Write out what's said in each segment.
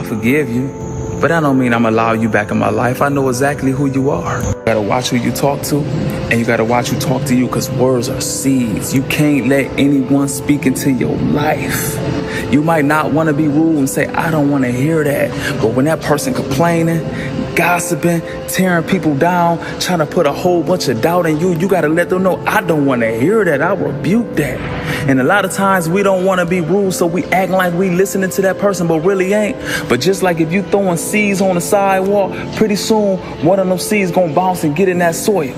forgive you, but that don't mean I'm gonna allow you back in my life. I know exactly who you are. You gotta watch who you talk to, and you gotta watch who talk to you, because words are seeds. You can't let anyone speak into your life. You might not want to be rude and say, I don't want to hear that. But when that person complaining, gossiping, tearing people down, trying to put a whole bunch of doubt in you, you got to let them know, I don't want to hear that. I rebuke that. And a lot of times we don't want to be rude, so we act like we listening to that person, but really ain't. But just like if you throwing seeds on the sidewalk, pretty soon one of them seeds gonna bounce and get in that soil.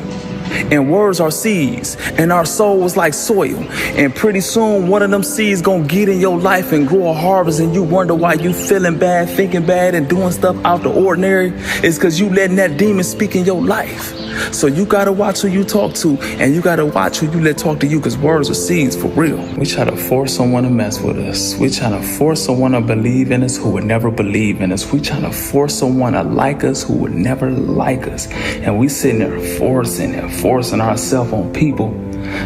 And words are seeds, and our soul is like soil. And pretty soon, one of them seeds gonna get in your life and grow a harvest, and you wonder why you feeling bad, thinking bad, and doing stuff out the ordinary. It's because you letting that demon speak in your life. So you gotta watch who you talk to, and you gotta watch who you let talk to you, because words are seeds for real. We try to force someone to mess with us. We try to force someone to believe in us who would never believe in us. We try to force someone to like us who would never like us. And we sitting there forcing ourselves on people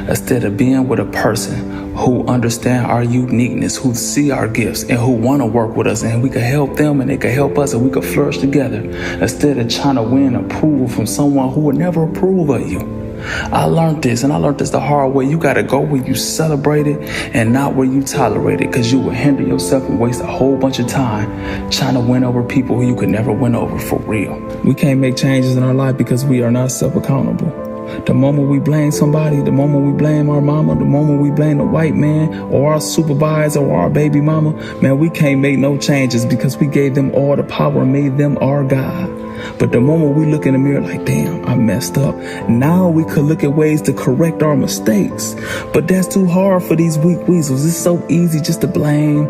instead of being with a person who understand our uniqueness, who see our gifts, and who want to work with us, and we can help them and they can help us, and we can flourish together instead of trying to win approval from someone who would never approve of you. I learned this, and I learned this the hard way. You got to go where you celebrate it and not where you tolerate it, because you will hinder yourself and waste a whole bunch of time trying to win over people who you could never win over for real. We can't make changes in our life because we are not self-accountable. The moment we blame somebody, the moment we blame our mama, the moment we blame the white man or our supervisor or our baby mama, man, we can't make no changes because we gave them all the power and made them our God. But the moment we look in the mirror like, damn, I messed up, now we could look at ways to correct our mistakes. But that's too hard for these weak weasels. It's so easy just to blame.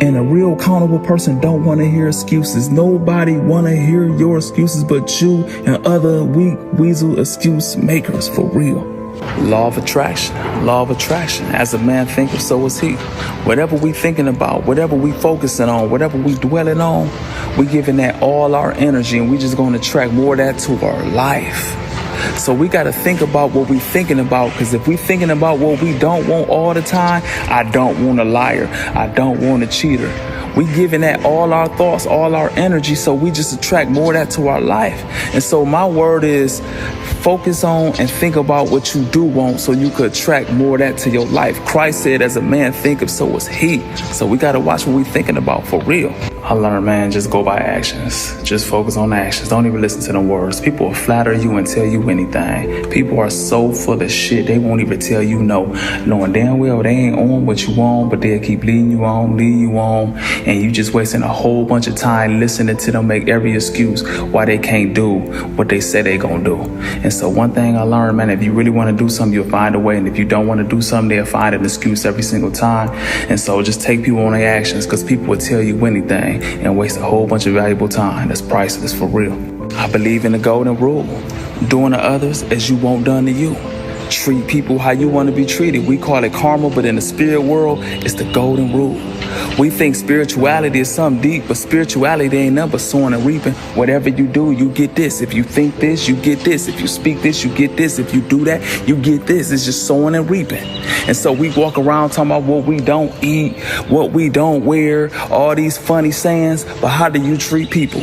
And a real accountable person don't want to hear excuses. Nobody want to hear your excuses but you and other weak weasel excuse makers, for real. Law of attraction. As a man thinketh, so is he. Whatever we thinking about, whatever we focusing on, whatever we dwelling on, we giving that all our energy, and we just going to attract more of that to our life. So we got to think about what we thinking about, because if we thinking about what we don't want all the time, I don't want a liar, I don't want a cheater. We giving that all our thoughts, all our energy, so we just attract more of that to our life. And so my word is, focus on and think about what you do want so you could attract more of that to your life. Christ said, as a man thinketh, so is he. So we got to watch what we thinking about for real. I learned, man, just go by actions. Just focus on actions. Don't even listen to the words. People will flatter you and tell you anything. People are so full of shit, they won't even tell you no, knowing damn well they ain't on what you want, but they'll keep leading you on, and you just wasting a whole bunch of time listening to them make every excuse why they can't do what they say they gonna do. And so one thing I learned, man, if you really want to do something, you'll find a way. And if you don't want to do something, they'll find an excuse every single time. And so just take people on their actions, because people will tell you anything and waste a whole bunch of valuable time. That's priceless, for real. I believe in the golden rule. Doing to others as you want done to you. Treat people how you want to be treated. We call it karma, but in the spirit world, it's the golden rule. We think spirituality is something deep, but spirituality ain't nothing but sowing and reaping. Whatever you do, you get this. If you think this, you get this. If you speak this, you get this. If you do that, you get this. It's just sowing and reaping. And so we walk around talking about what we don't eat, what we don't wear, all these funny sayings, but how do you treat people?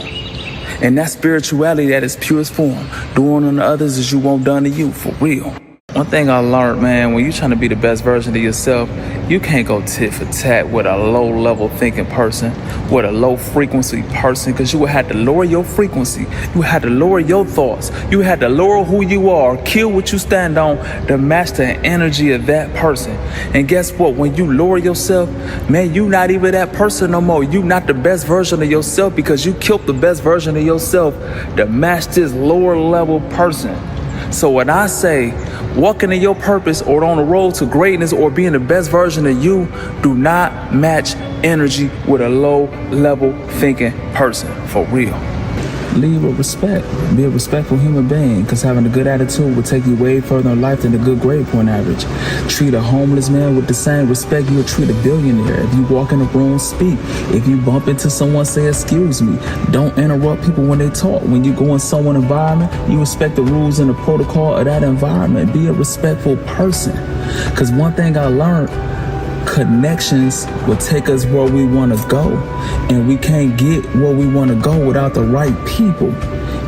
And that's spirituality at its purest form. Doing unto others as you want done to you, for real. One thing I learned, man, when you're trying to be the best version of yourself, you can't go tit for tat with a low-level thinking person, with a low-frequency person, because you would have to lower your frequency. You had to lower your thoughts. You had to lower who you are, kill what you stand on to match the energy of that person. And guess what? When you lower yourself, man, you not even that person no more. You not the best version of yourself, because you killed the best version of yourself to match this lower-level person. So when I say walking in your purpose or on the road to greatness or being the best version of you, do not match energy with a low-level thinking person, for real. Lead with respect. Be a respectful human being, because having a good attitude will take you way further in life than a good grade point average. Treat a homeless man with the same respect you would treat a billionaire. If you walk in a room, speak. If you bump into someone, say excuse me. Don't interrupt people when they talk. When you go in someone's environment, you respect the rules and the protocol of that environment. Be a respectful person. Because one thing I learned, Connections will take us where we want to go, and we can't get where we want to go without the right people.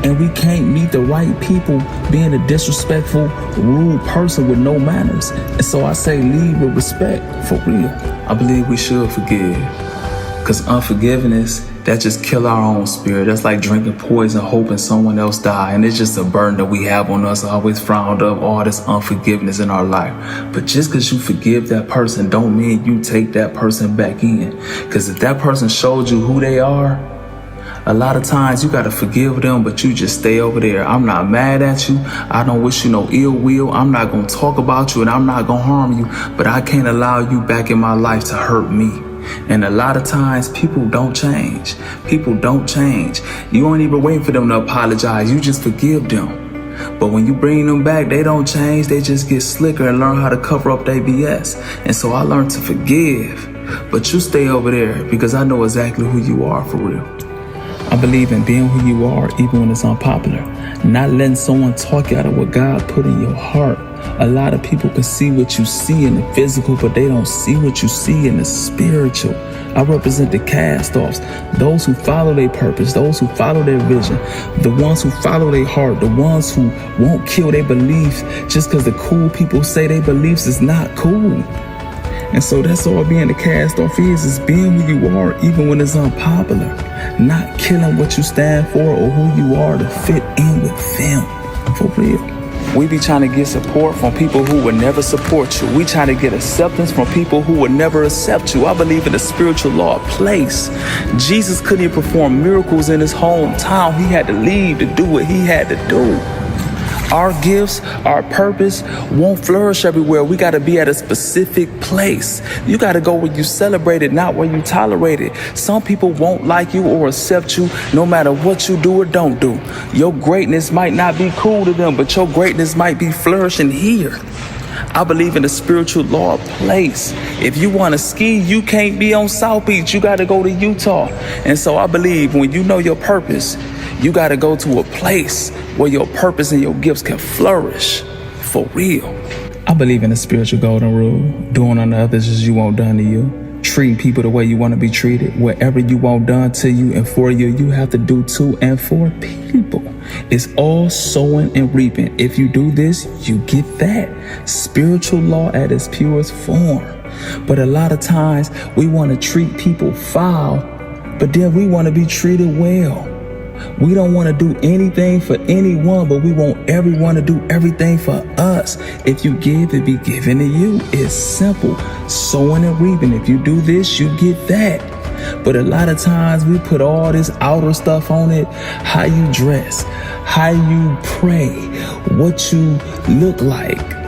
And we can't meet the right people being a disrespectful, rude person with no manners. And so I say lead with respect, for real. I believe we should forgive, because unforgiveness, that just kill our own spirit. That's like drinking poison, hoping someone else die. And it's just a burden that we have on us, always frowned up, all this unforgiveness in our life. But just because you forgive that person don't mean you take that person back in. Because if that person showed you who they are, a lot of times you gotta forgive them, but you just stay over there. I'm not mad at you. I don't wish you no ill will. I'm not gonna talk about you and I'm not gonna harm you, but I can't allow you back in my life to hurt me. And a lot of times people don't change. People don't change. You don't even wait for them to apologize. You just forgive them. But when you bring them back, they don't change. They just get slicker and learn how to cover up their BS. And so I learned to forgive. But you stay over there because I know exactly who you are, for real. I believe in being who you are even when it's unpopular. Not letting someone talk you out of what God put in your heart. A lot of people can see what you see in the physical, but they don't see what you see in the spiritual. I represent the cast-offs, those who follow their purpose, those who follow their vision, the ones who follow their heart, the ones who won't kill their beliefs just because the cool people say their beliefs is not cool. And so that's all being the cast-off is being who you are even when it's unpopular. Not killing what you stand for or who you are to fit in with them, for real. We be trying to get support from people who would never support you. We try to get acceptance from people who would never accept you. I believe in the spiritual law of place. Jesus couldn't even perform miracles in his hometown. He had to leave to do what he had to do. Our gifts, our purpose won't flourish everywhere. We got to be at a specific place. You got to go where you celebrate it, not where you tolerate it. Some people won't like you or accept you no matter what you do or don't do. Your greatness might not be cool to them, but your greatness might be flourishing here. I believe in the spiritual law of place. If you want to ski, you can't be on South Beach. You got to go to Utah. And so I believe when you know your purpose, you got to go to a place where your purpose and your gifts can flourish, for real. I believe in the spiritual golden rule. Doing unto others as you want done to you. Treating people the way you want to be treated. Whatever you want done to you and for you, you have to do to and for people. It's all sowing and reaping. If you do this, you get that. Spiritual law at its purest form. But a lot of times we want to treat people foul, but then we want to be treated well. We don't want to do anything for anyone, but we want everyone to do everything for us. If you give, it be given to you. It's simple. Sowing and reaping. If you do this, you get that. But a lot of times we put all this outer stuff on it. How you dress, how you pray, what you look like.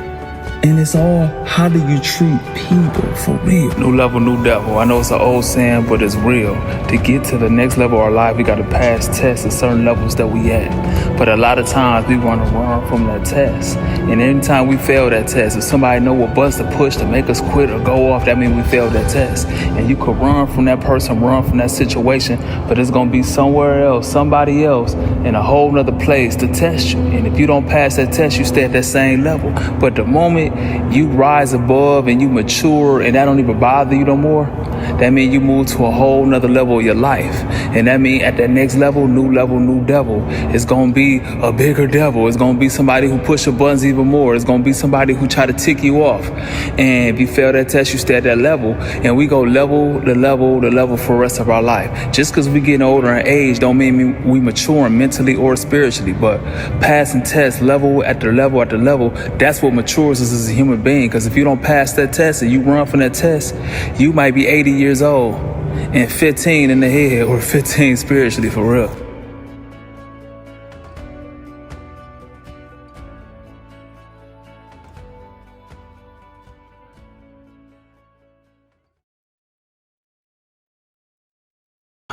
And it's all, how do you treat people, for real? New level, new devil. I know it's an old saying, but it's real. To get to the next level of our life, we got to pass tests at certain levels that we at. But a lot of times we want to run from that test. And anytime we fail that test, if somebody know what buttons to push to make us quit or go off, that means we failed that test. And you could run from that person, run from that situation, but it's going to be somewhere else, somebody else, in a whole nother place to test you. And if you don't pass that test, you stay at that same level. But the moment you rise above and you mature and that don't even bother you no more, that means you move to a whole nother level of your life. And that means at that next level, new devil. It's going to be a bigger devil. It's going to be somebody who push your buttons even more. It's going to be somebody who try to tick you off. And if you fail that test, you stay at that level. And we go level to level to level for the rest of our life. Just because we getting older in age don't mean we maturing mentally or spiritually. But passing tests level after level after level, that's what matures us as a human being. Because if you don't pass that test and you run from that test, you might be 80 years old and 15 in the head or 15 spiritually, for real.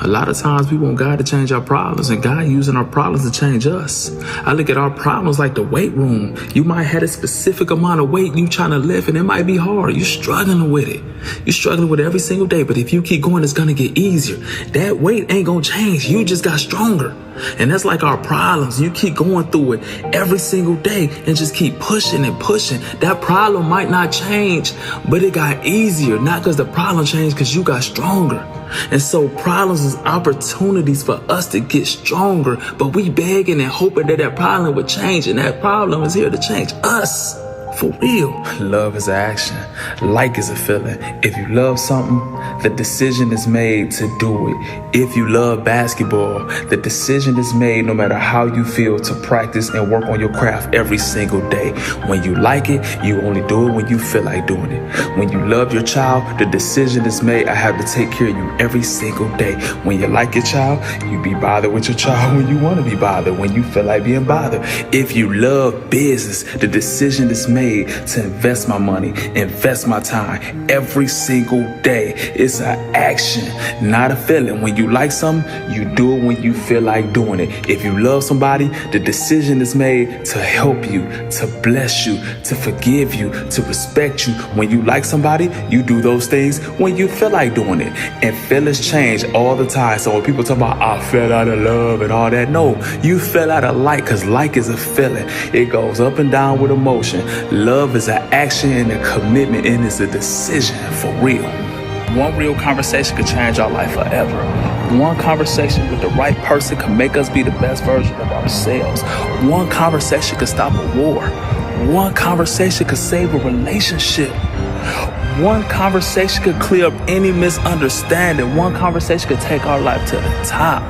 A lot of times we want God to change our problems and God using our problems to change us. I look at our problems like the weight room. You might have a specific amount of weight you trying to lift and it might be hard. You're struggling with it. You're struggling with it every single day. But if you keep going, it's going to get easier. That weight ain't going to change. You just got stronger. And that's like our problems. You keep going through it every single day and just keep pushing and pushing. That problem might not change, but it got easier. Not because the problem changed, because you got stronger. And so problems is opportunities for us to get stronger, but we begging and hoping that that problem would change, and that problem is here to change us. For real. Love is an action. Like is a feeling. If you love something, the decision is made to do it. If you love basketball, the decision is made no matter how you feel to practice and work on your craft every single day. When you like it, you only do it when you feel like doing it. When you love your child, the decision is made. I have to take care of you every single day. When you like your child, you be bothered with your child when you want to be bothered, when you feel like being bothered. If you love business, the decision is made to invest my money, invest my time every single day. It's an action, not a feeling. When you like something, you do it when you feel like doing it. If you love somebody, the decision is made to help you, to bless you, to forgive you, to respect you. When you like somebody, you do those things when you feel like doing it. And feelings change all the time. So when people talk about, I fell out of love and all that, no, you fell out of like, because like is a feeling. It goes up and down with emotion. Love is an action and a commitment, and it's a decision for real. One real conversation could change our life forever. One conversation with the right person can make us be the best version of ourselves. One conversation could stop a war. One conversation could save a relationship. One conversation could clear up any misunderstanding. One conversation could take our life to the top.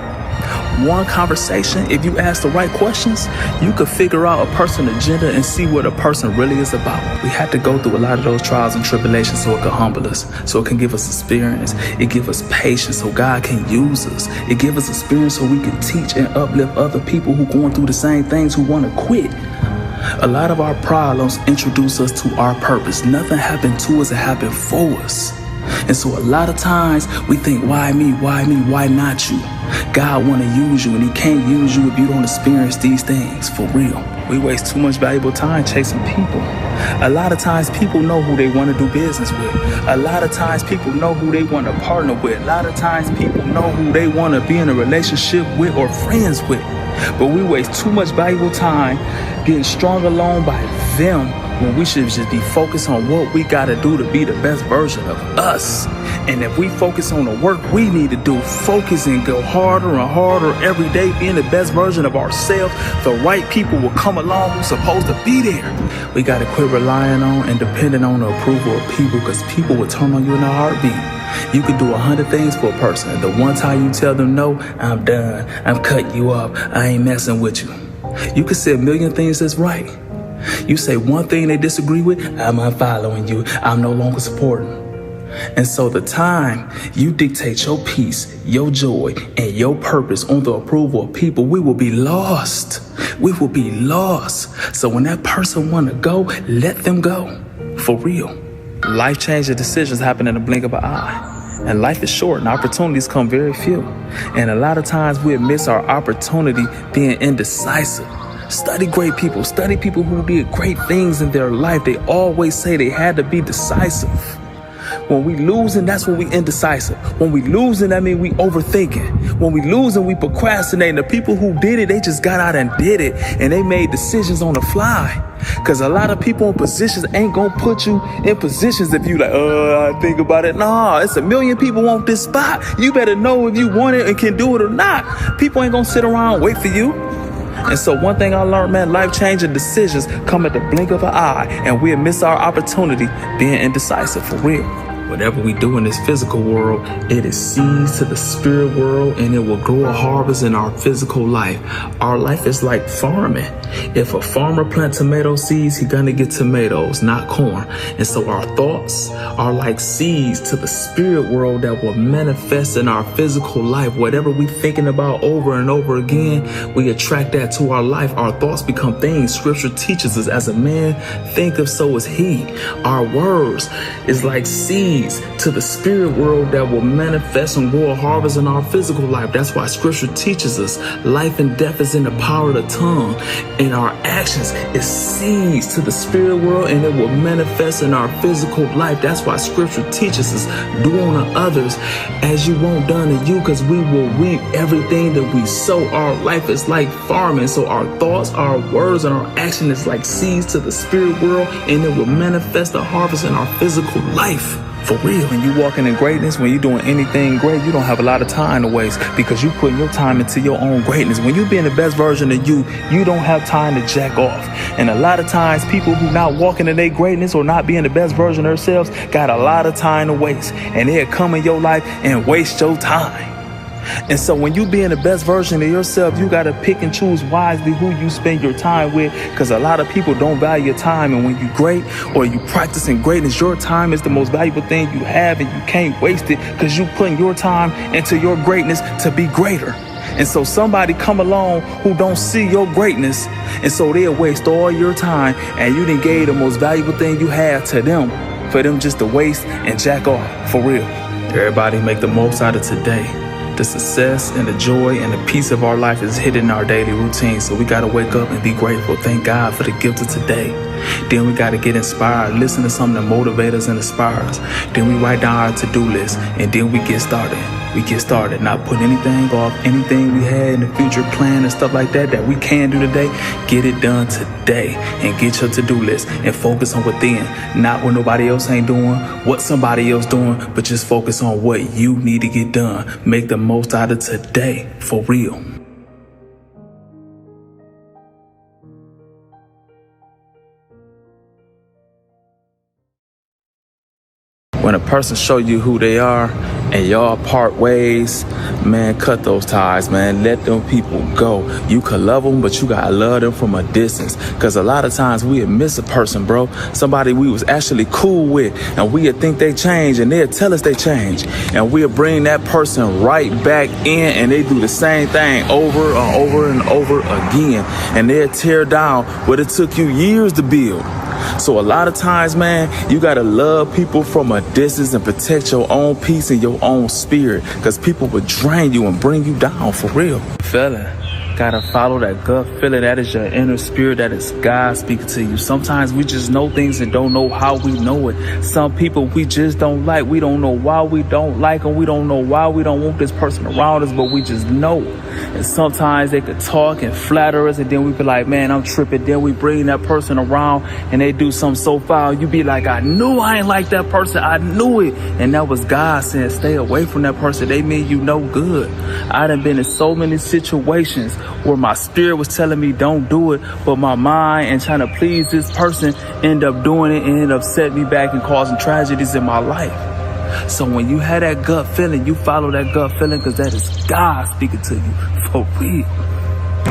One conversation, if you ask the right questions, you could figure out a person's agenda and see what a person really is about. We have to go through a lot of those trials and tribulations so it can humble us, so it can give us experience. It gives us patience so God can use us. It gives us experience so we can teach and uplift other people who are going through the same things, who want to quit. A lot of our problems introduce us to our purpose. Nothing happened to us, it happened for us. And so a lot of times we think, why me, why not you? God want to use you, and he can't use you if you don't experience these things for real. We waste too much valuable time chasing people. A lot of times people know who they want to do business with. A lot of times people know who they want to partner with. A lot of times people know who they want to be in a relationship with or friends with. But we waste too much valuable time getting strung along by them, when we should just be focused on what we got to do to be the best version of us. And if we focus on the work we need to do, focus and go harder and harder every day, being the best version of ourselves, the right people will come along who's supposed to be there. We got to quit relying on and depending on the approval of people, because people will turn on you in a heartbeat. You can do 100 things for a person. The one time you tell them no, I'm done, I'm cutting you off, I ain't messing with you. You can say a million things that's right. You say one thing they disagree with, I'm unfollowing you, I'm no longer supporting. And so the time you dictate your peace, your joy, and your purpose on the approval of people, we will be lost. We will be lost. So when that person want to go, let them go. For real. Life-changing decisions happen in the blink of an eye. And life is short and opportunities come very few. And a lot of times we miss our opportunity being indecisive. Study great people. Study people who did great things in their life. They always say they had to be decisive. When we losing, that's when we indecisive. When we losing, that means we overthinking. When we losing, we procrastinating. The people who did it, they just got out and did it. And they made decisions on the fly. Because a lot of people in positions ain't going to put you in positions if you like, I think about it. Nah, it's a million people want this spot. You better know if you want it and can do it or not. People ain't going to sit around and wait for you. And so one thing I learned, man, life-changing decisions come at the blink of an eye, and we'll miss our opportunity being indecisive for real. Whatever we do in this physical world, it is seeds to the spirit world, and it will grow a harvest in our physical life. Our life is like farming. If a farmer plants tomato seeds, he's gonna get tomatoes, not corn. And so our thoughts are like seeds to the spirit world that will manifest in our physical life. Whatever we thinking about over and over again, we attract that to our life. Our thoughts become things. Scripture teaches us, as a man thinketh, so is he. Our words is like seeds seeds to the spirit world that will manifest and grow a harvest in our physical life. That's why scripture teaches us life and death is in the power of the tongue, and our actions is seeds to the spirit world, and it will manifest in our physical life. That's why scripture teaches us, do unto others as you want done to you, because we will reap everything that we sow. Our life is like farming, so our thoughts, our words, and our action is like seeds to the spirit world, and it will manifest the harvest in our physical life. For real. When you walking in greatness, when you're doing anything great, you don't have a lot of time to waste, because you putting your time into your own greatness. When you being the best version of you, you don't have time to jack off. And a lot of times people who not walking in their greatness or not being the best version of themselves got a lot of time to waste, and they'll come in your life and waste your time. And so when you being the best version of yourself, you got to pick and choose wisely who you spend your time with, because a lot of people don't value your time. And when you great or you practicing greatness, your time is the most valuable thing you have, and you can't waste it, because you putting your time into your greatness to be greater. And so somebody come along who don't see your greatness, and so they'll waste all your time, and you done gave the most valuable thing you have to them for them just to waste and jack off. For real. Everybody make the most out of today. The success and the joy and the peace of our life is hidden in our daily routine. So we got to wake up and be grateful. Thank God for the gift of today. Then we got to get inspired. Listen to something that motivates us and inspires us. Then we write down our to-do list, and then we get started. We get started, not putting anything off, anything we had in the future plan and stuff like that we can do today. Get it done today and get your to-do list and focus on within, not what nobody else ain't doing, what somebody else doing, but just focus on what you need to get done. Make the most out of today, for real. When a person show you who they are and y'all part ways, man, cut those ties, man. Let them people go. You could love them, but you gotta love them from a distance. Because a lot of times we'd miss a person, bro. Somebody we was actually cool with, and we'd think they changed, and they'll tell us they changed. And we'll bring that person right back in, and they do the same thing over and over and over again. And they'll tear down what it took you years to build. So a lot of times, man, you got to love people from a distance and protect your own peace and your own spirit, because people will drain you and bring you down, for real. Fella, gotta follow that gut feeling. That is your inner spirit. That is God speaking to you. Sometimes we just know things and don't know how we know it. Some people we just don't like. We don't know why we don't like them. We don't know why we don't want this person around us, but we just know. And sometimes they could talk and flatter us, and then we be like, man, I'm tripping. Then we bring that person around and they do something so foul. You be like, I knew I ain't like that person. I knew it. And that was God saying, stay away from that person. They mean you no good. I done been in so many situations where my spirit was telling me don't do it, but my mind and trying to please this person end up doing it, and it upset me back and causing tragedies in my life. So when you have that gut feeling, you follow that gut feeling, because that is God speaking to you, for real.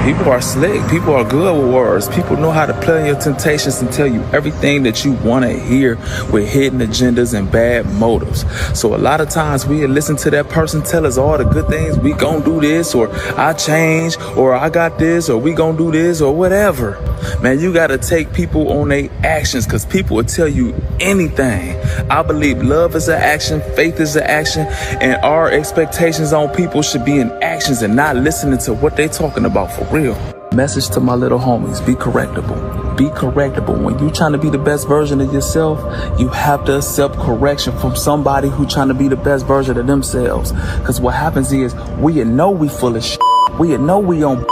People are slick. People are good with words. People know how to play on your temptations and tell you everything that you want to hear with hidden agendas and bad motives. So a lot of times we listen to that person tell us all the good things. We gonna do this, or I change, or I got this, or we gonna do this, or whatever. Man, you got to take people on their actions, because people will tell you anything. I believe love is an action, faith is an action, and our expectations on people should be in actions and not listening to what they talking about, for real. Message to my little homies, be correctable. Be correctable. When you trying to be the best version of yourself, you have to accept correction from somebody who trying to be the best version of themselves. Because what happens is, we know we full of shit. We know we on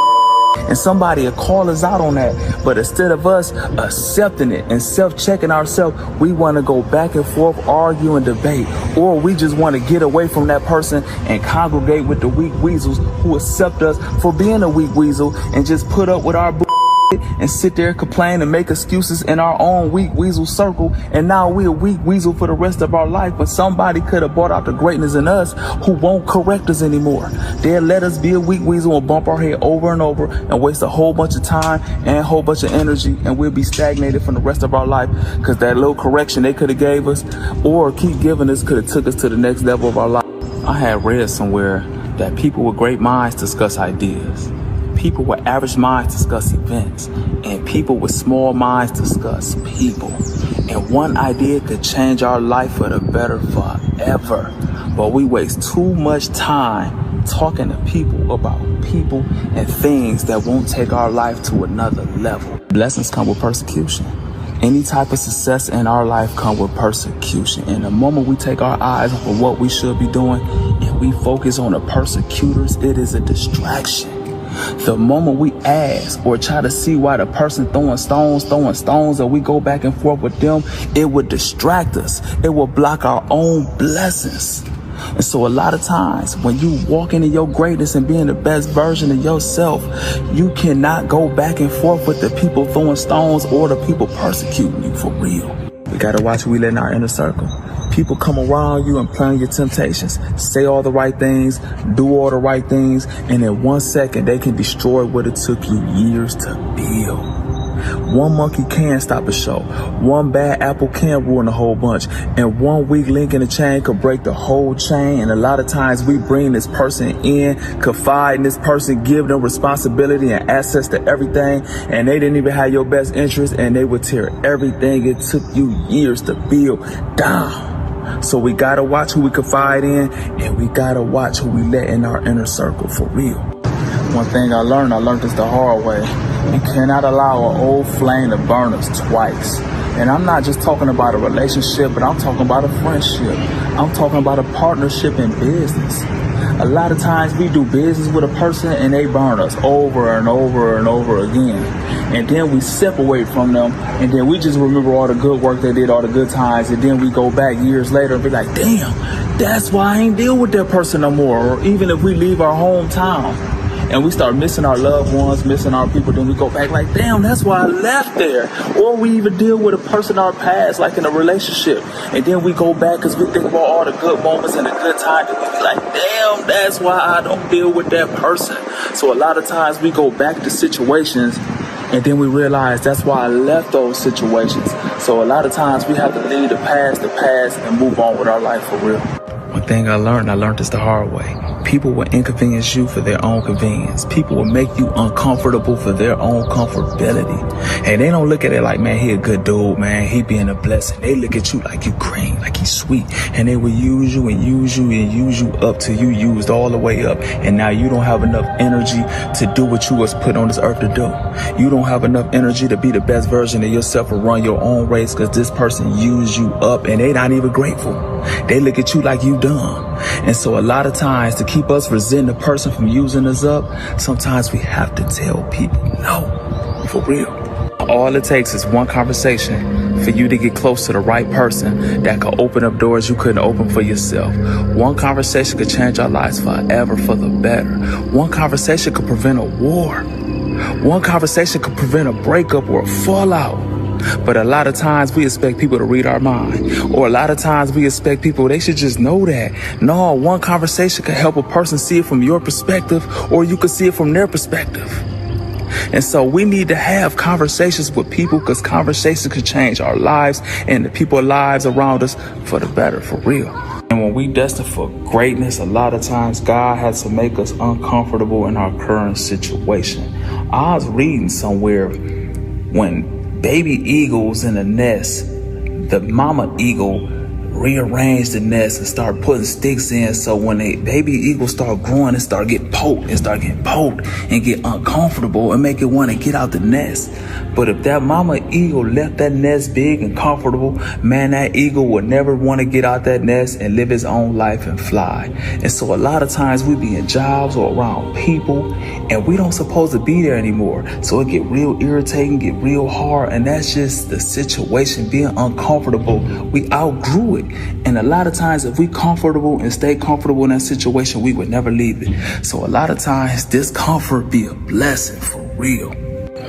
and somebody will call us out on that. But instead of us accepting it and self-checking ourselves, we want to go back and forth, argue and debate. Or we just want to get away from that person and congregate with the weak weasels who accept us for being a weak weasel, and just put up with our and sit there, complain and make excuses in our own weak weasel circle. And now we're a weak weasel for the rest of our life. But somebody could have brought out the greatness in us who won't correct us anymore. They'll let us be a weak weasel and bump our head over and over and waste a whole bunch of time and a whole bunch of energy, and we'll be stagnated for the rest of our life, because that little correction they could have gave us or keep giving us could have took us to the next level of our life. I had read somewhere that people with great minds discuss ideas. People with average minds discuss events, and people with small minds discuss people. And one idea could change our life for the better forever. But we waste too much time talking to people about people and things that won't take our life to another level. Blessings come with persecution. Any type of success in our life come with persecution. And the moment we take our eyes off of what we should be doing and we focus on the persecutors, it is a distraction. The moment we ask or try to see why the person throwing stones, and we go back and forth with them, it would distract us. It will block our own blessings. And so a lot of times when you walk into your greatness and being the best version of yourself, you cannot go back and forth with the people throwing stones or the people persecuting you for real. We got to watch who we let in our inner circle. People come around you and play on your temptations, say all the right things, do all the right things, and in 1 second they can destroy what it took you years to build. One monkey can stop a show. One bad apple can ruin a whole bunch. And one weak link in the chain could break the whole chain. And a lot of times we bring this person in, confide in this person, give them responsibility and access to everything. And they didn't even have your best interest, and they would tear everything it took you years to build down. So we gotta watch who we confide in, and we gotta watch who we let in our inner circle for real. One thing I learned this the hard way. You cannot allow an old flame to burn us twice. And I'm not just talking about a relationship, but I'm talking about a friendship. I'm talking about a partnership in business. A lot of times we do business with a person and they burn us over and over and over again. And then we separate from them, and then we just remember all the good work they did, all the good times, and then we go back years later and be like, damn, that's why I ain't deal with that person no more. Or even if we leave our hometown and we start missing our loved ones, missing our people, then we go back like, damn, that's why I left there. Or we even deal with a person in our past, like in a relationship, and then we go back because we think about all the good moments and the good times, and we be like, damn, that's why I don't deal with that person. So a lot of times we go back to situations and then we realize that's why I left those situations. So a lot of times we have to leave the past and move on with our life for real. One thing I learned this the hard way. People will inconvenience you for their own convenience. People will make you uncomfortable for their own comfortability. And they don't look at it like, man, he a good dude, man, he being a blessing. They look at you like you cream, like he's sweet. And they will use you and use you and use you up till you used all the way up. And now you don't have enough energy to do what you was put on this earth to do. You don't have enough energy to be the best version of yourself or run your own race because this person used you up and they not even grateful. They look at you like you dumb. And so a lot of times to keep us resenting the person from using us up, sometimes we have to tell people no, for real. All it takes is one conversation for you to get close to the right person that could open up doors you couldn't open for yourself. One conversation could change our lives forever for the better. One conversation could prevent a war. One conversation could prevent a breakup or a fallout. But a lot of times we expect people to read our mind. Or a lot of times we expect people, they should just know that. No, one conversation could help a person see it from your perspective, or you could see it from their perspective. And so we need to have conversations with people because conversations could change our lives and the people's lives around us for the better, for real. And when we destined for greatness, a lot of times God has to make us uncomfortable in our current situation. I was reading somewhere when baby eagles in a nest, the mama eagle rearrange the nest and start putting sticks in, so when the baby eagles start growing and start getting poked and get uncomfortable and make it want to get out the nest. But if that mama eagle left that nest big and comfortable, man, that eagle would never want to get out that nest and live his own life and fly. And so a lot of times we be in jobs or around people and we don't supposed to be there anymore. So it get real irritating, get real hard, and that's just the situation, being uncomfortable. We outgrew it. And a lot of times if we comfortable and stay comfortable in that situation, we would never leave it. So a lot of times discomfort be a blessing for real.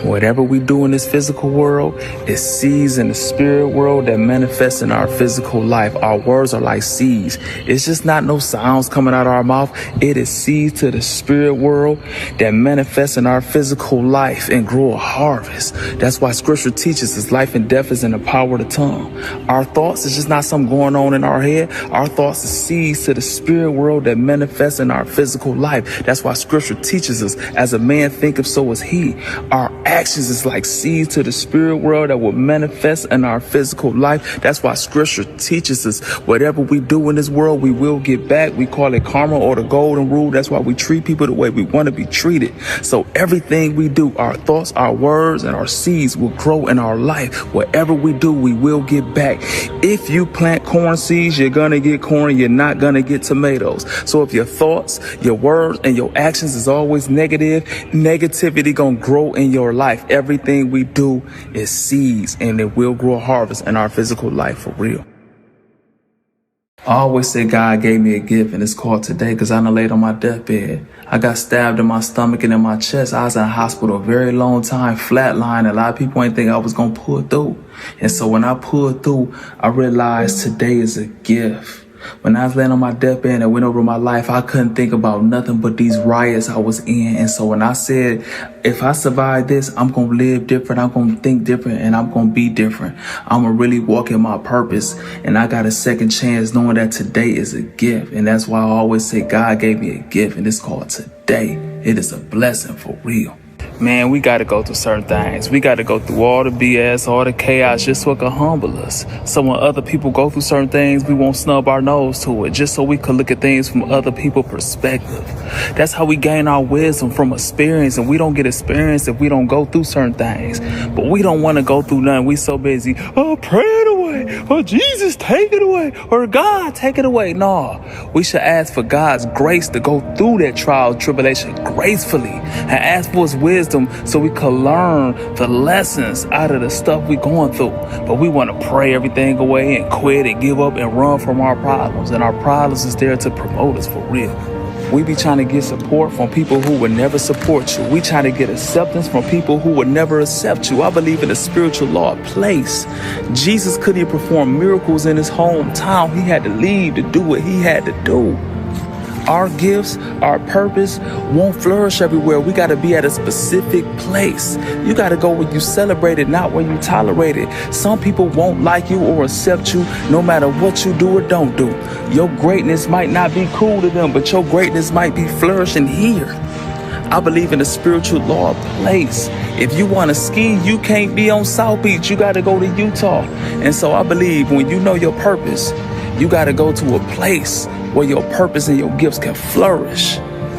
Whatever we do in this physical world is seeds in the spirit world that manifest in our physical life. Our words are like seeds. It's just not no sounds coming out of our mouth. It is seeds to the spirit world that manifest in our physical life and grow a harvest. That's why scripture teaches us life and death is in the power of the tongue. Our thoughts is just not something going on in our head. Our thoughts is seeds to the spirit world that manifest in our physical life. That's why scripture teaches us, as a man thinketh, so is he. Our actions is like seeds to the spirit world that will manifest in our physical life. That's why scripture teaches us whatever we do in this world, we will get back. We call it karma or the golden rule. That's why we treat people the way we want to be treated. So everything we do, our thoughts, our words, and our seeds will grow in our life. Whatever we do, we will get back. If you plant corn seeds, you're going to get corn. You're not going to get tomatoes. So if your thoughts, your words, and your actions is always negative, negativity going to grow in your life. Everything we do is seeds, and it will grow a harvest in our physical life for real. I always say God gave me a gift, and it's called today, because I done laid on my deathbed. I got stabbed in my stomach and in my chest. I was in the hospital a very long time, flatline. A lot of people ain't think I was going to pull through. And so when I pulled through, I realized today is a gift. When I was laying on my deathbed and I went over my life, I couldn't think about nothing but these riots I was in. And so when I said, if I survive this, I'm going to live different, I'm going to think different, and I'm going to be different. I'm going to really walk in my purpose. And I got a second chance knowing that today is a gift. And that's why I always say God gave me a gift, and it's called today. It is a blessing for real. Man, we got to go through certain things. We got to go through all the BS, all the chaos, just so it can humble us. So when other people go through certain things, we won't snub our nose to it, just so we can look at things from other people's perspective. That's how we gain our wisdom, from experience, and we don't get experience if we don't go through certain things. But we don't want to go through nothing. We so busy, oh, pray it away, or Jesus, take it away, or God, take it away. No, we should ask for God's grace to go through that trial, tribulation gracefully, and ask for his wisdom so we can learn the lessons out of the stuff we going through. But we want to pray everything away and quit and give up and run from our problems. And our problems is there to promote us for real. We be trying to get support from people who would never support you. We try to get acceptance from people who would never accept you. I believe in the spiritual law of place. Jesus couldn't even perform miracles in his hometown. He had to leave to do what he had to do. Our gifts, our purpose won't flourish everywhere. We got to be at a specific place. You got to go where you celebrate it, not where you tolerate it. Some people won't like you or accept you no matter what you do or don't do. Your greatness might not be cool to them, but your greatness might be flourishing here. I believe in the spiritual law of place. If you want to ski, you can't be on South Beach. You got to go to Utah. And so I believe when you know your purpose, you got to go to a place where your purpose and your gifts can flourish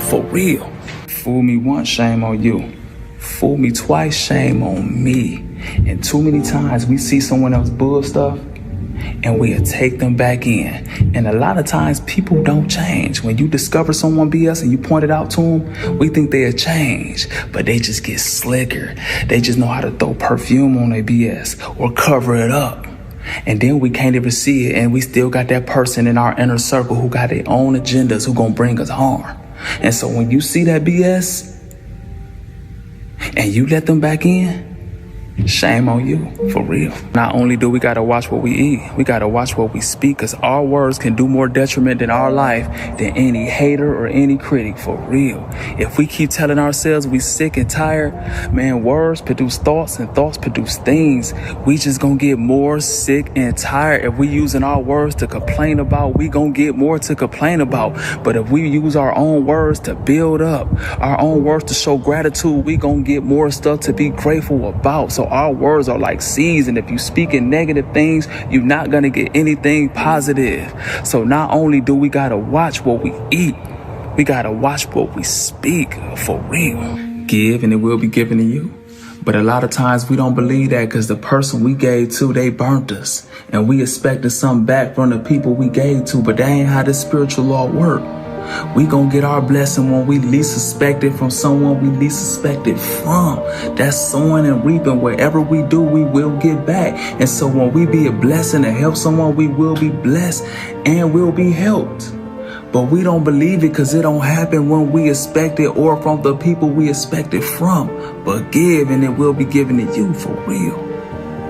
for real. Fool me once, shame on you. Fool me twice, shame on me. And too many times we see someone else bull stuff and we'll take them back in. And a lot of times people don't change. When you discover someone BS and you point it out to them, we think they'll change, but they just get slicker. They just know how to throw perfume on their BS or cover it up. And then we can't even see it, and we still got that person in our inner circle who got their own agendas who gonna bring us harm. And so when you see that BS and you let them back in, shame on you, for real. Not only do we gotta watch what we eat, we gotta watch what we speak, because our words can do more detriment in our life than any hater or any critic, for real. If we keep telling ourselves we sick and tired, man, words produce thoughts and thoughts produce things. We just gonna get more sick and tired. If we using our words to complain about, we gonna get more to complain about. But if we use our own words to build up, our own words to show gratitude, we gonna get more stuff to be grateful about. So our words are like seeds, and if you speak in negative things, you're not going to get anything positive. So not only do we got to watch what we eat, we got to watch what we speak, for real. Give and it will be given to you. But a lot of times we don't believe that, because the person we gave to, they burnt us. And we expected something back from the people we gave to, but that ain't how this spiritual law work. We gonna get our blessing when we least suspect it, from someone we least suspect it from. That's sowing and reaping. Wherever we do, we will get back. And so when we be a blessing to help someone, we will be blessed and will be helped. But we don't believe it because it don't happen when we expect it or from the people we expect it from. But give and it will be given to you for real.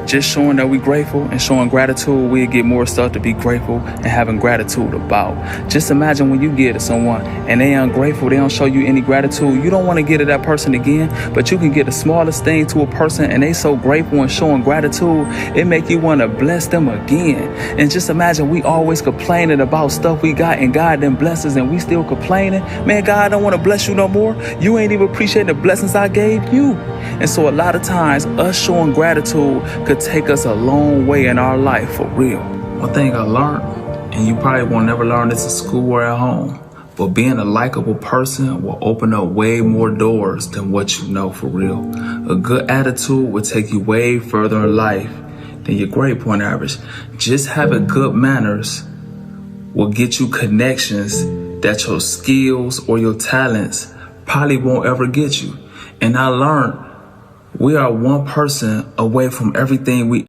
Just showing that we grateful and showing gratitude, we'll get more stuff to be grateful and having gratitude about. Just imagine when you give to someone and they ungrateful, they don't show you any gratitude. You don't want to give to that person again, but you can get the smallest thing to a person and they so grateful and showing gratitude, it make you want to bless them again. And just imagine we always complaining about stuff we got and God then blesses and we still complaining. Man, God don't want to bless you no more. You ain't even appreciating the blessings I gave you. And so a lot of times us showing gratitude could take us a long way in our life for real. One thing I learned, and you probably won't never learn this in school or at home, but being a likable person will open up way more doors than what you know for real. A good attitude will take you way further in life than your grade point average. Just having good manners will get you connections that your skills or your talents probably won't ever get you. And I learned we are one person away from everything we